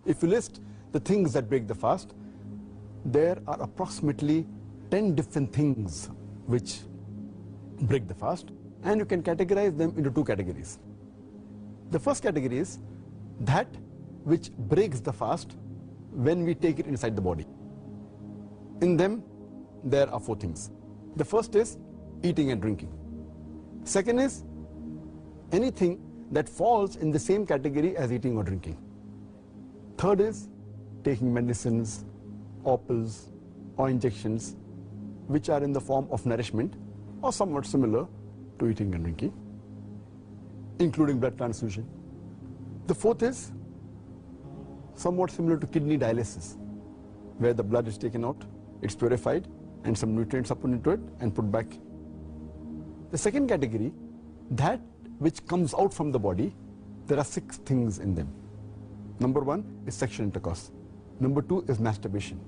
If you list the things that break the fast, there are approximately 10 different things which break the fast, and you can categorize them into two categories. The first category is that which breaks the fast when we take it inside the body. In them, there are four things. The first is eating and drinking. Second is anything that falls in the same category as eating or drinking. Third is taking medicines, or pills, or injections, which are in the form of nourishment or somewhat similar to eating and drinking, including blood transfusion. The fourth is somewhat similar to kidney dialysis, where the blood is taken out, it's purified, and some nutrients are put into it and put back. The second category, that which comes out from the body, there are 6 things in them. Number 1 is sexual intercourse. Number 2 is masturbation.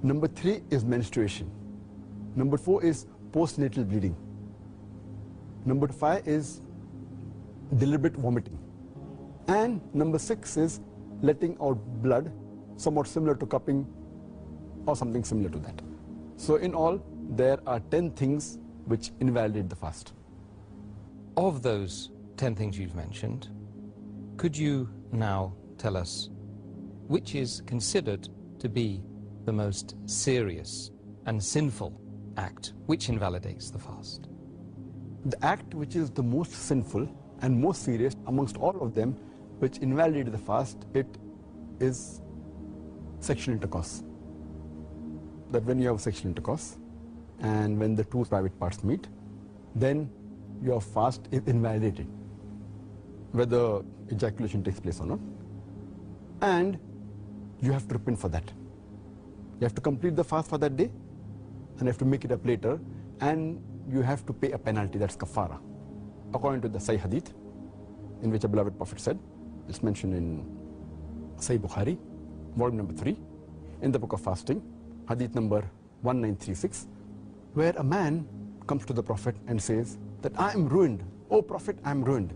Number 3 is menstruation. Number 4 is postnatal bleeding. Number 5 is deliberate vomiting. And number 6 is letting out blood, somewhat similar to cupping or something similar to that. So in all, there are 10 things which invalidate the fast. Of those 10 things you've mentioned, could you now tell us which is considered to be the most serious and sinful act which invalidates the fast? The act which is the most sinful and most serious amongst all of them which invalidate the fast, it is sexual intercourse. That when you have sexual intercourse and when the two private parts meet, then your fast is invalidated, whether ejaculation takes place or not. And you have to repent for that. You have to complete the fast for that day, and you have to make it up later, and you have to pay a penalty, that's kafara. According to the Sahih Hadith, in which a beloved Prophet said, it's mentioned in Sahih Bukhari, volume number 3, in the book of fasting, Hadith number 1936, where a man comes to the Prophet and says that I am ruined. Oh Prophet, I am ruined.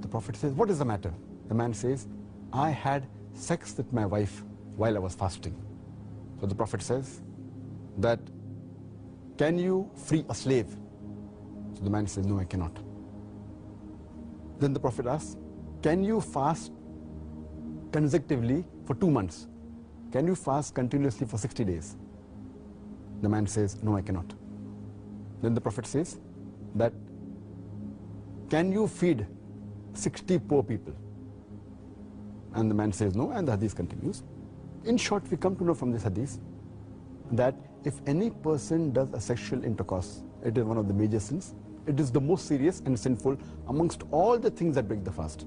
The Prophet says, what is the matter? The man says, I had sex with my wife while I was fasting. So the Prophet says that, can you free a slave? So the man says, no, I cannot. Then the Prophet asks, can you fast consecutively for 2 months? Can you fast continuously for 60 days? The man says, no, I cannot. Then the Prophet says that, can you feed 60 poor people? And the man says no, and the hadith continues. In short, we come to know from this hadith that if any person does a sexual intercourse, it is one of the major sins. It is the most serious and sinful amongst all the things that break the fast.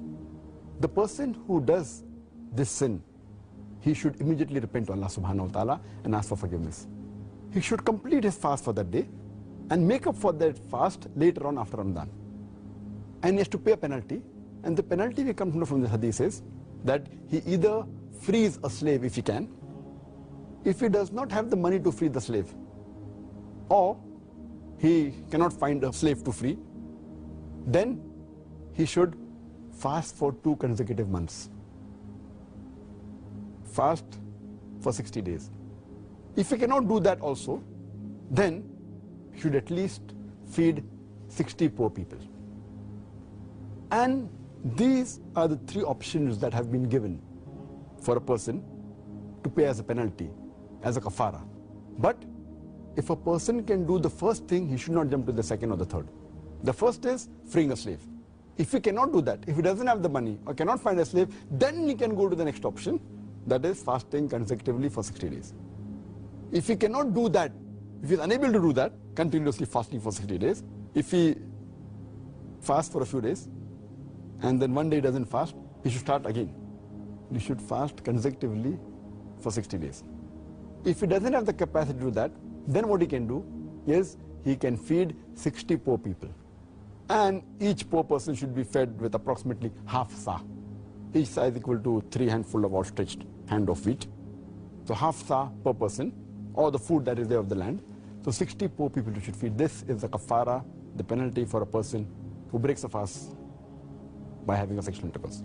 The person who does this sin, he should immediately repent to Allah subhanahu wa ta'ala and ask for forgiveness. He should complete his fast for that day and make up for that fast later on after Ramadan. And he has to pay a penalty, and the penalty we come to know from the hadith is that he either frees a slave if he can, if he does not have the money to free the slave, or he cannot find a slave to free, then he should fast for 2 consecutive months. Fast for 60 days. If he cannot do that also, then he should at least feed 60 poor people. And these are the 3 options that have been given for a person to pay as a penalty, as a kafara. But if a person can do the first thing, he should not jump to the second or the third. The first is freeing a slave. If he cannot do that, if he doesn't have the money or cannot find a slave, then he can go to the next option, that is fasting consecutively for 60 days. If he cannot do that, if he is unable to do that, continuously fasting for 60 days, if he fasts for a few days, and then one day he doesn't fast, he should start again. He should fast consecutively for 60 days. If he doesn't have the capacity to do that, then what he can do is he can feed 60 poor people. And each poor person should be fed with approximately half sa. Each sa is equal to 3 handfuls of outstretched hand of wheat. So half sa per person, or the food that is there of the land. So 60 poor people you should feed. This is the kafara, the penalty for a person who breaks a fast by having a sexual intercourse.